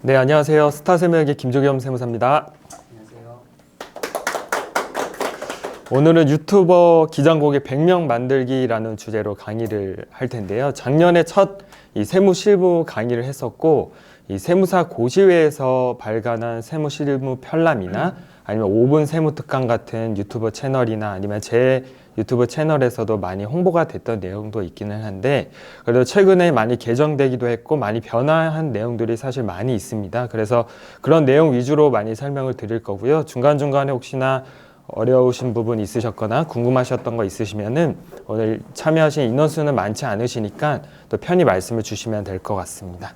네, 안녕하세요. 스타세무역의 김조겸 세무사입니다. 안녕하세요. 오늘은 유튜버 기장고객 100명 만들기라는 주제로 강의를 할 텐데요. 작년에 첫 이 세무실무 강의를 했었고, 이 세무사 고시회에서 발간한 세무실무 편람이나 아니면 5분 세무특강 같은 유튜버 채널이나 아니면 제 유튜브 채널에서도 많이 홍보가 됐던 내용도 있기는 한데, 그래도 최근에 많이 개정되기도 했고 많이 변화한 내용들이 사실 많이 있습니다. 그래서 그런 내용 위주로 많이 설명을 드릴 거고요. 중간중간에 혹시나 어려우신 부분 있으셨거나 궁금하셨던 거 있으시면은 오늘 참여하신 인원수는 많지 않으시니까 또 편히 말씀을 주시면 될 것 같습니다.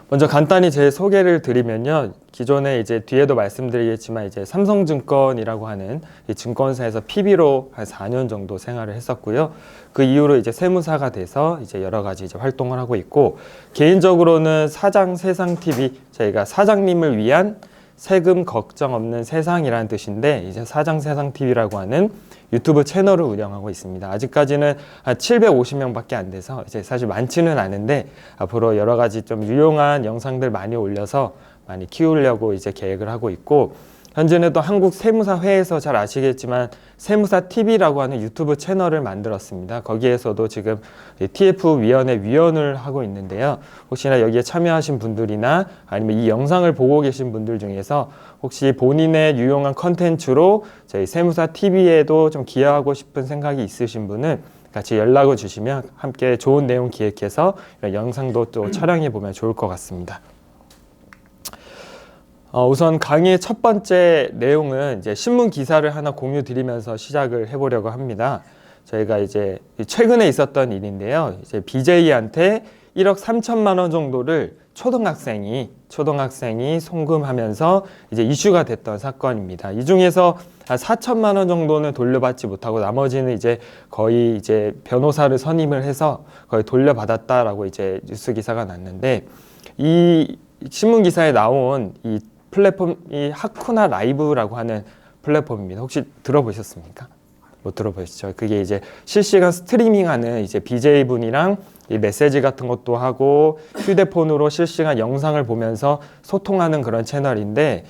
먼저 간단히 제 소개를 드리면요. 기존에 이제 뒤에도 말씀드리겠지만 이제 삼성증권이라고 하는 이 증권사에서 PB로 한 4년 정도 생활을 했었고요. 그 이후로 이제 세무사가 돼서 이제 여러 가지 이제 활동을 하고 있고, 개인적으로는 사장세상TV, 저희가 사장님을 위한 세금 걱정 없는 세상이라는 뜻인데, 이제 사장세상TV라고 하는 유튜브 채널을 운영하고 있습니다. 아직까지는 한 750명밖에 안 돼서 이제 사실 많지는 않은데, 앞으로 여러 가지 좀 유용한 영상들 많이 올려서 많이 키우려고 이제 계획을 하고 있고, 현재는 또 한국세무사회에서 잘 아시겠지만 세무사TV라고 하는 유튜브 채널을 만들었습니다. 거기에서도 지금 TF위원회 위원을 하고 있는데요. 혹시나 여기에 참여하신 분들이나 아니면 이 영상을 보고 계신 분들 중에서 혹시 본인의 유용한 컨텐츠로 저희 세무사TV에도 좀 기여하고 싶은 생각이 있으신 분은 같이 연락을 주시면 함께 좋은 내용 기획해서 이런 영상도 또 촬영해 보면 좋을 것 같습니다. 우선 강의의 첫 번째 내용은 이제 신문 기사를 하나 공유 드리면서 시작을 해보려고 합니다. 저희가 이제 최근에 있었던 일인데요. 이제 BJ한테 1억 3천만 원 정도를 초등학생이 송금하면서 이제 이슈가 됐던 사건입니다. 이 중에서 한 4천만 원 정도는 돌려받지 못하고 나머지는 이제 거의 이제 변호사를 선임을 해서 거의 돌려받았다라고 이제 뉴스 기사가 났는데, 이 신문 기사에 나온 이 플랫폼이 하쿠나 라이브라고 하는 플랫폼입니다. 혹시 들어보셨습니까? 못 들어보셨죠? 그게 이제 실시간 스트리밍하는 이제 BJ분이랑 이 메시지 같은 것도 하고 휴대폰으로 실시간 영상을 보면서 소통하는 그런 채널인데,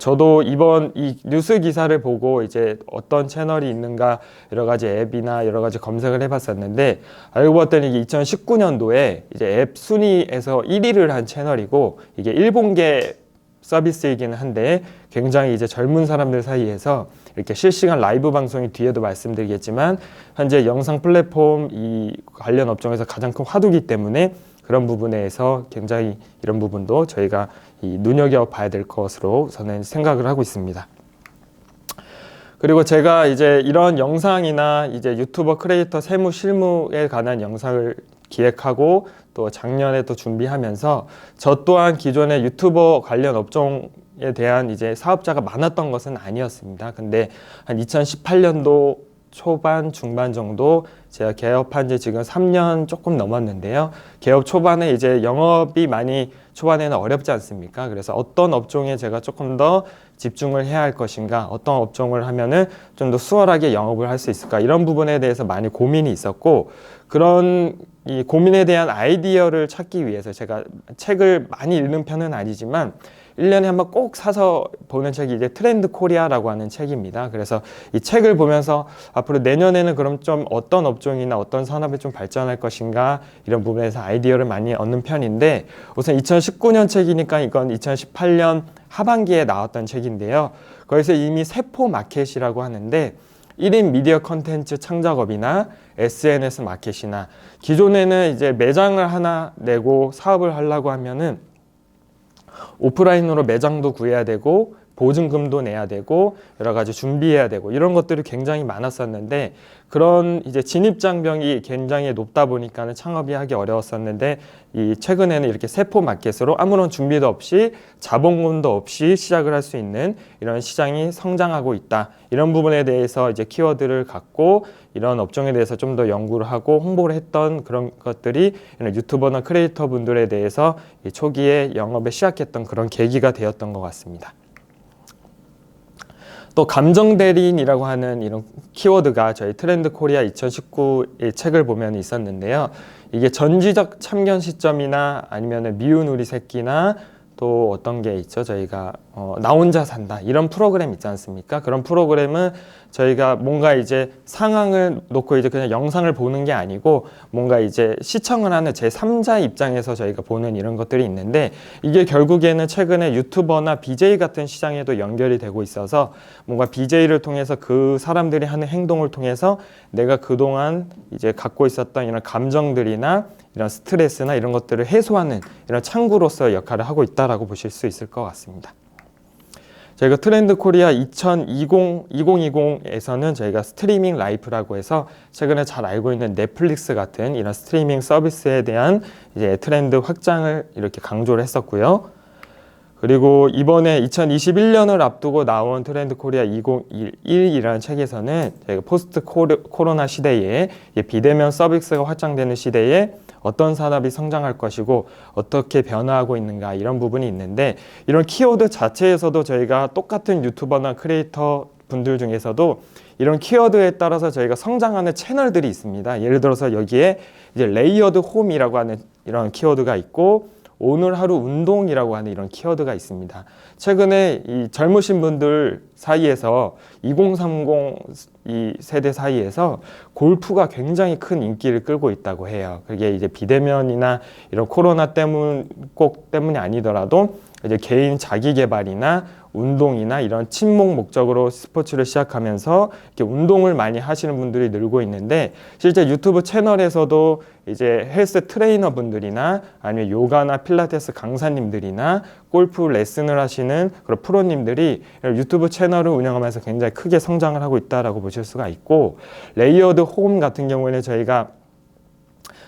저도 이번 이 뉴스 기사를 보고 이제 어떤 채널이 있는가 여러 가지 앱이나 여러 가지 검색을 해봤었는데, 알고 봤더니 이게 2019년도에 이제 앱 순위에서 1위를 한 채널이고, 이게 일본계 서비스이기는 한데 굉장히 이제 젊은 사람들 사이에서 이렇게 실시간 라이브 방송이 뒤에도 말씀드리겠지만 현재 영상 플랫폼 이 관련 업종에서 가장 큰 화두기 때문에 그런 부분에서 굉장히 이런 부분도 저희가 이 눈여겨봐야 될 것으로 저는 생각을 하고 있습니다. 그리고 제가 이제 이런 영상이나 이제 유튜버 크리에이터 세무 실무에 관한 영상을 기획하고 또 작년에 또 준비하면서 저 또한 기존의 유튜버 관련 업종에 대한 이제 사업자가 많았던 것은 아니었습니다. 근데 한 2018년도 초반, 중반 정도 제가 개업한 지 지금 3년 조금 넘었는데요. 개업 초반에 이제 영업이 많이 초반에는 어렵지 않습니까? 그래서 어떤 업종에 제가 조금 더 집중을 해야 할 것인가, 어떤 업종을 하면은 좀 더 수월하게 영업을 할 수 있을까, 이런 부분에 대해서 많이 고민이 있었고, 그런 이 고민에 대한 아이디어를 찾기 위해서 제가 책을 많이 읽는 편은 아니지만 1년에 한번 꼭 사서 보는 책이 이제 트렌드 코리아라고 하는 책입니다. 그래서 이 책을 보면서 앞으로 내년에는 그럼 좀 어떤 업종이나 어떤 산업이 좀 발전할 것인가, 이런 부분에서 아이디어를 많이 얻는 편인데, 우선 2019년 책이니까 이건 2018년 하반기에 나왔던 책인데요. 거기서 이미 세포 마켓이라고 하는데 1인 미디어 컨텐츠 창작업이나 SNS 마켓이나, 기존에는 이제 매장을 하나 내고 사업을 하려고 하면은 오프라인으로 매장도 구해야 되고 보증금도 내야 되고 여러 가지 준비해야 되고 이런 것들이 굉장히 많았었는데, 그런 이제 진입장벽이 굉장히 높다 보니까는 창업이 하기 어려웠었는데, 이 최근에는 이렇게 세포 마켓으로 아무런 준비도 없이 자본금도 없이 시작을 할 수 있는 이런 시장이 성장하고 있다, 이런 부분에 대해서 이제 키워드를 갖고 이런 업종에 대해서 좀 더 연구를 하고 홍보를 했던 그런 것들이 이런 유튜버나 크리에이터 분들에 대해서 초기에 영업에 시작했던 그런 계기가 되었던 것 같습니다. 또 감정 대리인이라고 하는 이런 키워드가 저희 트렌드 코리아 2019의 책을 보면 있었는데요. 이게 전지적 참견 시점이나 아니면 미운 우리 새끼나 또 어떤 게 있죠? 저희가 나 혼자 산다 이런 프로그램 있지 않습니까? 그런 프로그램은 저희가 뭔가 이제 상황을 놓고 이제 그냥 영상을 보는 게 아니고 뭔가 이제 시청을 하는 제3자 입장에서 저희가 보는 이런 것들이 있는데, 이게 결국에는 최근에 유튜버나 BJ 같은 시장에도 연결이 되고 있어서 뭔가 BJ를 통해서 그 사람들이 하는 행동을 통해서 내가 그동안 이제 갖고 있었던 이런 감정들이나 이런 스트레스나 이런 것들을 해소하는 이런 창구로서의 역할을 하고 있다라고 보실 수 있을 것 같습니다. 저희가 트렌드 코리아 2020에서는 저희가 스트리밍 라이프라고 해서 최근에 잘 알고 있는 넷플릭스 같은 이런 스트리밍 서비스에 대한 이제 트렌드 확장을 이렇게 강조를 했었고요. 그리고 이번에 2021년을 앞두고 나온 트렌드 코리아 2021이라는 책에서는 저희가 포스트 코로나 시대에 비대면 서비스가 확장되는 시대에 어떤 산업이 성장할 것이고 어떻게 변화하고 있는가 이런 부분이 있는데, 이런 키워드 자체에서도 저희가 똑같은 유튜버나 크리에이터 분들 중에서도 이런 키워드에 따라서 저희가 성장하는 채널들이 있습니다. 예를 들어서 여기에 이제 레이어드 홈이라고 하는 이런 키워드가 있고 오늘 하루 운동이라고 하는 이런 키워드가 있습니다. 최근에 이 젊으신 분들 사이에서 2030 이 세대 사이에서 골프가 굉장히 큰 인기를 끌고 있다고 해요. 그게 이제 비대면이나 이런 코로나 때문이 아니더라도 이제 개인 자기 개발이나 운동이나 이런 친목 목적으로 스포츠를 시작하면서 이렇게 운동을 많이 하시는 분들이 늘고 있는데, 실제 유튜브 채널에서도 이제 헬스 트레이너 분들이나 아니면 요가나 필라테스 강사님들이나 골프 레슨을 하시는 그런 프로님들이 유튜브 채널을 운영하면서 굉장히 크게 성장을 하고 있다라고 보실 수가 있고, 레이어드 홈 같은 경우에는 저희가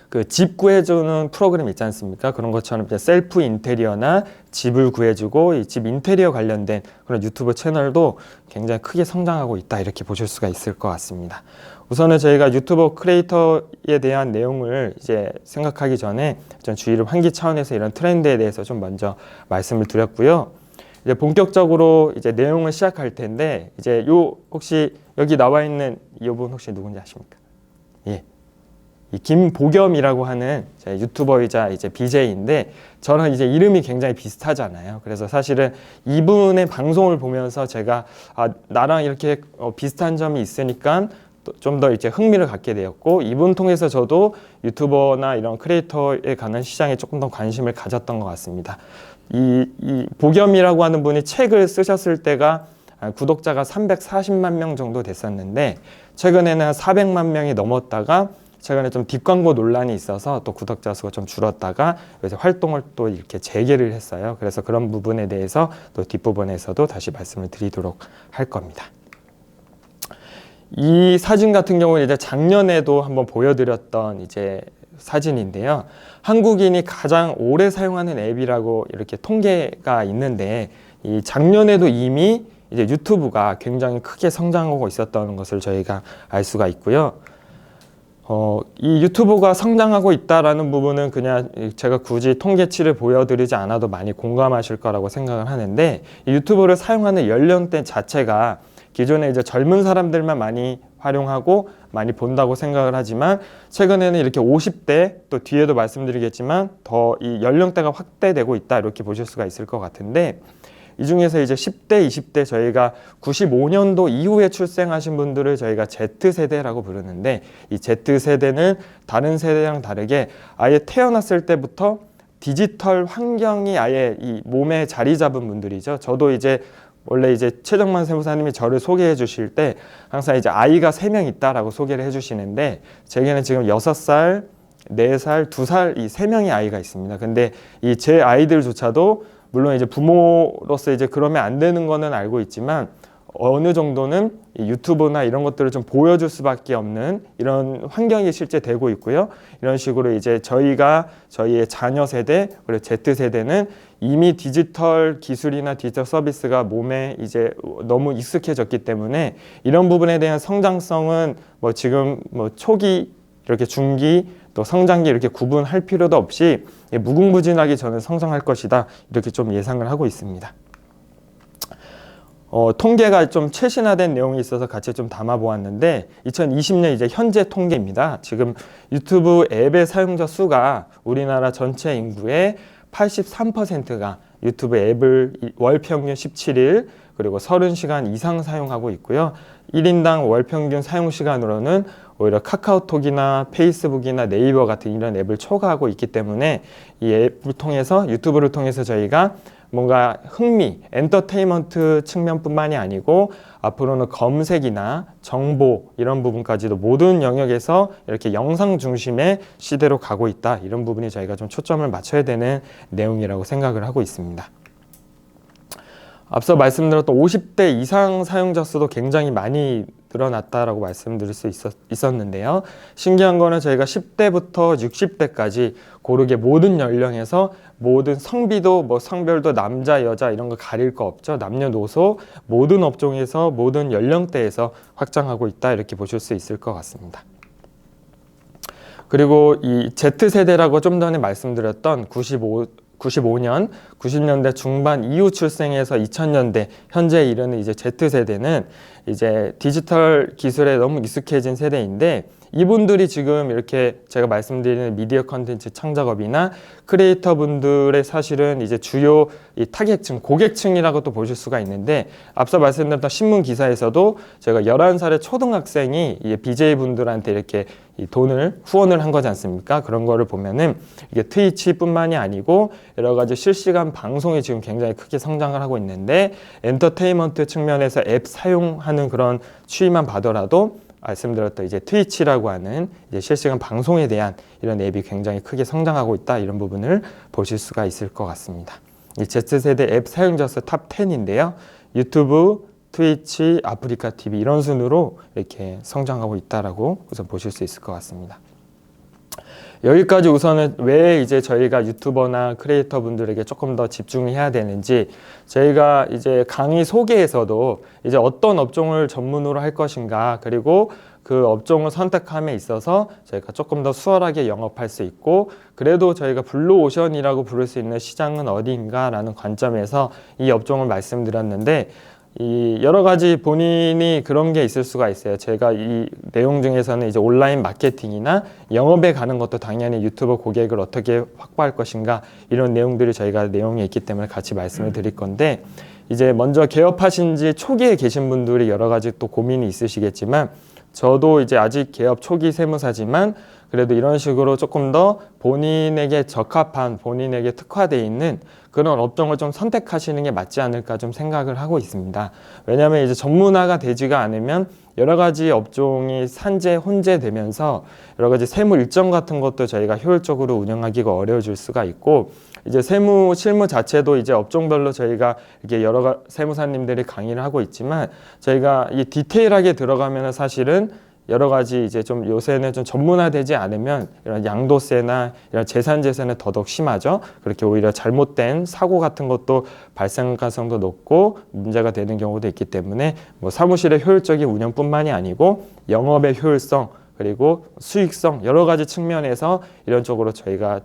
그 집 구해주는 프로그램 있지 않습니까? 그런 것처럼 이제 셀프 인테리어나 집을 구해주고 이 집 인테리어 관련된 그런 유튜브 채널도 굉장히 크게 성장하고 있다, 이렇게 보실 수가 있을 것 같습니다. 우선은 저희가 유튜버 크리에이터에 대한 내용을 이제 생각하기 전에 좀 주의를 환기 차원에서 이런 트렌드에 대해서 좀 먼저 말씀을 드렸고요. 이제 본격적으로 이제 내용을 시작할 텐데, 이제 혹시 여기 나와 있는 이분 혹시 누군지 아십니까? 예. 이 김보겸이라고 하는 유튜버이자 이제 BJ인데 저랑 이제 이름이 굉장히 비슷하잖아요. 그래서 사실은 이분의 방송을 보면서 제가 나랑 이렇게 비슷한 점이 있으니까 좀 더 이제 흥미를 갖게 되었고, 이분 통해서 저도 유튜버나 이런 크리에이터에 관한 시장에 조금 더 관심을 가졌던 것 같습니다. 이 보겸이라고 하는 분이 책을 쓰셨을 때가 구독자가 340만 명 정도 됐었는데, 최근에는 400만 명이 넘었다가 최근에 좀 뒷광고 논란이 있어서 또 구독자 수가 좀 줄었다가 요새 활동을 또 이렇게 재개를 했어요. 그래서 그런 부분에 대해서 또 뒷부분에서도 다시 말씀을 드리도록 할 겁니다. 이 사진 같은 경우는 이제 작년에도 한번 보여드렸던 이제 사진인데요. 한국인이 가장 오래 사용하는 앱이라고 이렇게 통계가 있는데, 이 작년에도 이미 이제 유튜브가 굉장히 크게 성장하고 있었던 것을 저희가 알 수가 있고요. 이 유튜브가 성장하고 있다라는 부분은 그냥 제가 굳이 통계치를 보여드리지 않아도 많이 공감하실 거라고 생각을 하는데, 이 유튜브를 사용하는 연령대 자체가 기존에 이제 젊은 사람들만 많이 활용하고 많이 본다고 생각을 하지만, 최근에는 이렇게 50대, 또 뒤에도 말씀드리겠지만 더 이 연령대가 확대되고 있다, 이렇게 보실 수가 있을 것 같은데, 이 중에서 이제 10대, 20대 저희가 95년도 이후에 출생하신 분들을 저희가 Z세대라고 부르는데, 이 Z세대는 다른 세대랑 다르게 아예 태어났을 때부터 디지털 환경이 아예 이 몸에 자리 잡은 분들이죠. 저도 이제 원래 이제 최정만 세무사님이 저를 소개해 주실 때 항상 이제 아이가 3명 있다라고 소개를 해 주시는데, 제게는 지금 6살, 4살, 2살 이 3명의 아이가 있습니다. 근데 이 제 아이들조차도 물론 이제 부모로서 이제 그러면 안 되는 거는 알고 있지만 어느 정도는 이 유튜브나 이런 것들을 좀 보여줄 수밖에 없는 이런 환경이 실제 되고 있고요. 이런 식으로 이제 저희의 자녀 세대, 그리고 Z세대는 이미 디지털 기술이나 디지털 서비스가 몸에 이제 너무 익숙해졌기 때문에 이런 부분에 대한 성장성은 뭐 지금 뭐 초기, 이렇게 중기, 또 성장기 이렇게 구분할 필요도 없이 무궁무진하게 저는 성장할 것이다, 이렇게 좀 예상을 하고 있습니다. 통계가 좀 최신화된 내용이 있어서 같이 좀 담아보았는데 2020년 이제 현재 통계입니다. 지금 유튜브 앱의 사용자 수가 우리나라 전체 인구의 83%가 유튜브 앱을 월 평균 17일 그리고 30시간 이상 사용하고 있고요. 1인당 월 평균 사용 시간으로는 오히려 카카오톡이나 페이스북이나 네이버 같은 이런 앱을 초과하고 있기 때문에 이 앱을 통해서 유튜브를 통해서 저희가 뭔가 흥미, 엔터테인먼트 측면뿐만이 아니고 앞으로는 검색이나 정보 이런 부분까지도 모든 영역에서 이렇게 영상 중심의 시대로 가고 있다. 이런 부분이 저희가 좀 초점을 맞춰야 되는 내용이라고 생각을 하고 있습니다. 앞서 말씀드렸던 50대 이상 사용자 수도 굉장히 많이 늘어났다라고 말씀드릴 수 있었는데요. 신기한 거는 저희가 10대부터 60대까지 고르게 모든 연령에서 모든 성비도 뭐 성별도 남자, 여자 이런 거 가릴 거 없죠. 남녀노소 모든 업종에서 모든 연령대에서 확장하고 있다 이렇게 보실 수 있을 것 같습니다. 그리고 이 Z세대라고 좀 전에 말씀드렸던 95년, 90년대 중반 이후 출생해서 2000년대 현재 이르는 이제 Z세대는 이제 디지털 기술에 너무 익숙해진 세대인데 이분들이 지금 이렇게 제가 말씀드리는 미디어 컨텐츠 창작업이나 크리에이터 분들의 사실은 이제 주요 이 타겟층, 고객층이라고 또 보실 수가 있는데 앞서 말씀드렸던 신문 기사에서도 제가 11살의 초등학생이 이 BJ 분들한테 이렇게 이 돈을 후원을 한 거지 않습니까? 그런 거를 보면은 이게 트위치뿐만이 아니고 여러 가지 실시간 방송이 지금 굉장히 크게 성장을 하고 있는데 엔터테인먼트 측면에서 앱 사용하는 그런 추이만 봐더라도 말씀드렸던 이제 트위치라고 하는 이제 실시간 방송에 대한 이런 앱이 굉장히 크게 성장하고 있다 이런 부분을 보실 수가 있을 것 같습니다. 이 Z세대 앱 사용자 수 탑 10인데요. 유튜브, 트위치, 아프리카 TV 이런 순으로 이렇게 성장하고 있다라고 우선 보실 수 있을 것 같습니다. 여기까지 우선은 왜 이제 저희가 유튜버나 크리에이터 분들에게 조금 더 집중해야 되는지 저희가 이제 강의 소개에서도 이제 어떤 업종을 전문으로 할 것인가 그리고 그 업종을 선택함에 있어서 저희가 조금 더 수월하게 영업할 수 있고 그래도 저희가 블루오션이라고 부를 수 있는 시장은 어디인가라는 관점에서 이 업종을 말씀드렸는데 이 여러 가지 본인이 그런 게 있을 수가 있어요. 제가 이 내용 중에서는 이제 온라인 마케팅이나 영업에 가는 것도 당연히 유튜버 고객을 어떻게 확보할 것인가 이런 내용들이 저희가 내용이 있기 때문에 같이 말씀을 드릴 건데 이제 먼저 개업하신 지 초기에 계신 분들이 여러 가지 또 고민이 있으시겠지만 저도 이제 아직 개업 초기 세무사지만 그래도 이런 식으로 조금 더 본인에게 적합한 본인에게 특화되어 있는 그런 업종을 좀 선택하시는 게 맞지 않을까 좀 생각을 하고 있습니다. 왜냐하면 이제 전문화가 되지가 않으면 여러 가지 업종이 산재, 혼재되면서 여러 가지 세무 일정 같은 것도 저희가 효율적으로 운영하기가 어려워질 수가 있고 이제 세무 실무 자체도 이제 업종별로 저희가 이렇게 여러 세무사님들이 강의를 하고 있지만 저희가 이 디테일하게 들어가면 사실은 여러 가지 이제 좀 요새는 좀 전문화되지 않으면 이런 양도세나 이런 재산제세는 더더욱 심하죠. 그렇게 오히려 잘못된 사고 같은 것도 발생 가능성도 높고 문제가 되는 경우도 있기 때문에 뭐 사무실의 효율적인 운영뿐만이 아니고 영업의 효율성 그리고 수익성 여러 가지 측면에서 이런 쪽으로 저희가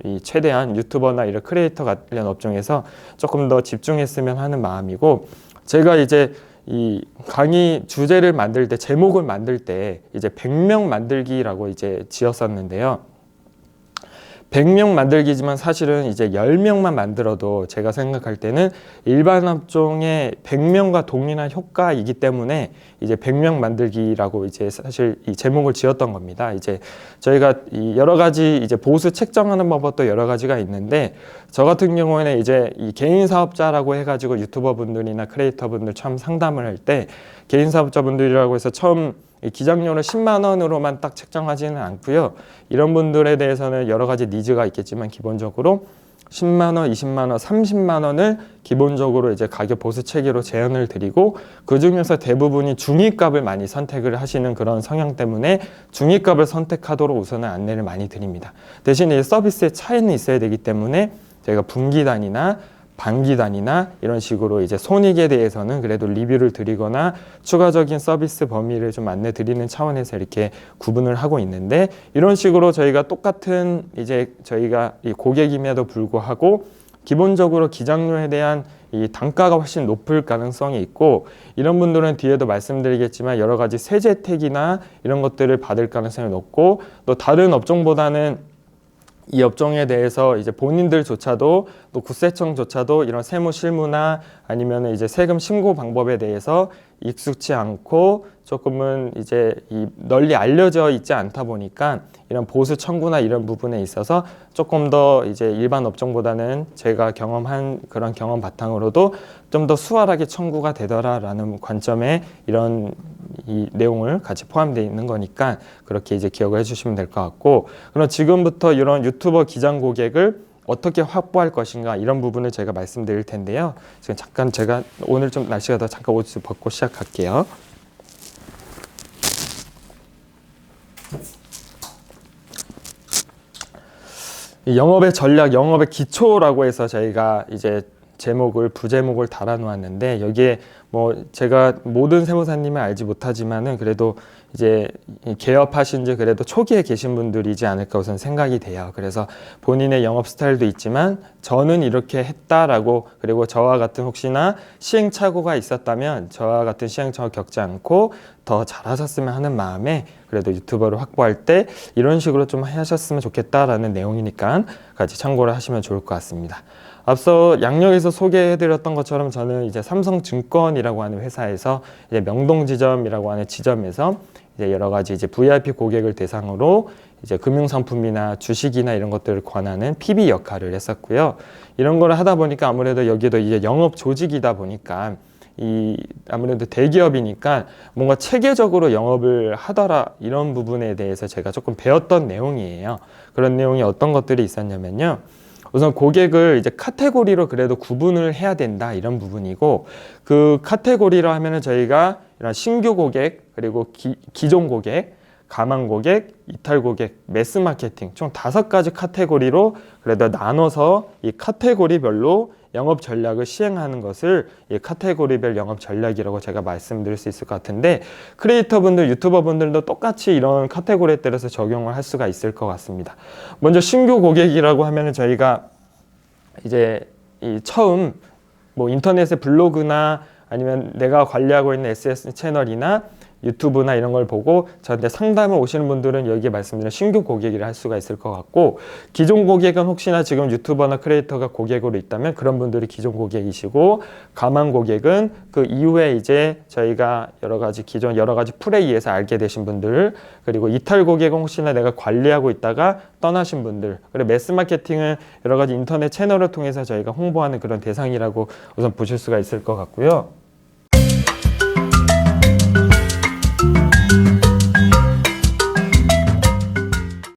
이 최대한 유튜버나 이런 크리에이터 관련 업종에서 조금 더 집중했으면 하는 마음이고 제가 이제 이 강의 주제를 만들 때 제목을 만들 때 이제 100명 만들기라고 이제 지었었는데요. 100명 만들기지만 사실은 이제 10명만 만들어도 제가 생각할 때는 일반 업종의 100명과 동일한 효과이기 때문에 이제 100명 만들기라고 이제 사실 이 제목을 지었던 겁니다. 이제 저희가 이 여러 가지 이제 보수 책정하는 방법도 여러 가지가 있는데 저 같은 경우에는 이제 이 개인 사업자라고 해가지고 유튜버 분들이나 크리에이터 분들 처음 상담을 할 때 개인 사업자 분들이라고 해서 처음 기장료를 10만 원으로만 딱 책정하지는 않고요. 이런 분들에 대해서는 여러 가지 니즈가 있겠지만 기본적으로 10만 원, 20만 원, 30만 원을 기본적으로 이제 가격 보수 체계로 제한을 드리고 그 중에서 대부분이 중위값을 많이 선택을 하시는 그런 성향 때문에 중위값을 선택하도록 우선은 안내를 많이 드립니다. 대신에 서비스의 차이는 있어야 되기 때문에 저희가 분기 단위나 반기 단위나 이런 식으로 이제 손익에 대해서는 그래도 리뷰를 드리거나 추가적인 서비스 범위를 좀 안내 드리는 차원에서 이렇게 구분을 하고 있는데 이런 식으로 저희가 똑같은 이제 저희가 이 고객임에도 불구하고 기본적으로 기장료에 대한 이 단가가 훨씬 높을 가능성이 있고, 이런 분들은 뒤에도 말씀드리겠지만 여러 가지 세제 혜택이나 이런 것들을 받을 가능성이 높고, 또 다른 업종보다는 이 업종에 대해서 이제 본인들조차도 또 국세청조차도 이런 세무 실무나 아니면 이제 세금 신고 방법에 대해서 익숙치 않고 조금은 이제 널리 알려져 있지 않다 보니까 이런 보수 청구나 이런 부분에 있어서 조금 더 이제 일반 업종보다는 제가 경험한 그런 경험 바탕으로도 좀 더 수월하게 청구가 되더라라는 관점에 이런 이 내용을 같이 포함되어 있는 거니까 그렇게 이제 기억을 해주시면 될 것 같고, 그럼 지금부터 이런 유튜버 기장 고객을 어떻게 확보할 것인가 이런 부분을 제가 말씀드릴 텐데요. 지금 잠깐 제가 오늘 좀 날씨가 더 잠깐 옷을 벗고 시작할게요. 이 영업의 전략, 영업의 기초라고 해서 저희가 이제 부제목을 달아 놓았는데, 여기에 뭐 제가 모든 세무사님을 알지 못하지만은 그래도 이제 개업하신 지 그래도 초기에 계신 분들이지 않을까 우선 생각이 돼요. 그래서 본인의 영업 스타일도 있지만 저는 이렇게 했다라고, 그리고 저와 같은 혹시나 시행착오가 있었다면 저와 같은 시행착오 겪지 않고 더 잘하셨으면 하는 마음에 그래도 유튜버를 확보할 때 이런 식으로 좀 하셨으면 좋겠다라는 내용이니까 같이 참고를 하시면 좋을 것 같습니다. 앞서 양력에서 소개해드렸던 것처럼 저는 이제 삼성증권이라고 하는 회사에서 이제 명동지점이라고 하는 지점에서 이제 여러 가지 이제 VIP 고객을 대상으로 이제 금융상품이나 주식이나 이런 것들을 관하는 PB 역할을 했었고요. 이런 걸 하다 보니까 아무래도 여기도 이제 영업 조직이다 보니까 아무래도 대기업이니까 뭔가 체계적으로 영업을 하더라, 이런 부분에 대해서 제가 조금 배웠던 내용이에요. 그런 내용이 어떤 것들이 있었냐면요. 우선 고객을 이제 카테고리로 그래도 구분을 해야 된다, 이런 부분이고, 그 카테고리로 하면은 저희가 이런 신규 고객, 그리고 기존 고객, 가망 고객, 이탈 고객, 매스 마케팅 총 5가지 카테고리로 그래도 나눠서 이 카테고리별로 영업 전략을 시행하는 것을 이 카테고리별 영업 전략이라고 제가 말씀드릴 수 있을 것 같은데, 크리에이터분들, 유튜버분들도 똑같이 이런 카테고리에 따라서 적용을 할 수가 있을 것 같습니다. 먼저 신규 고객이라고 하면은 저희가 이제 처음 뭐 인터넷의 블로그나 아니면 내가 관리하고 있는 SNS 채널이나 유튜브나 이런 걸 보고 저한테 상담을 오시는 분들은 여기에 말씀드린 신규 고객이라 할 수가 있을 것 같고, 기존 고객은 혹시나 지금 유튜버나 크리에이터가 고객으로 있다면 그런 분들이 기존 고객이시고, 가망 고객은 그 이후에 이제 저희가 여러 가지 풀에 의해서 알게 되신 분들, 그리고 이탈 고객은 혹시나 내가 관리하고 있다가 떠나신 분들, 그리고 매스 마케팅은 여러 가지 인터넷 채널을 통해서 저희가 홍보하는 그런 대상이라고 우선 보실 수가 있을 것 같고요.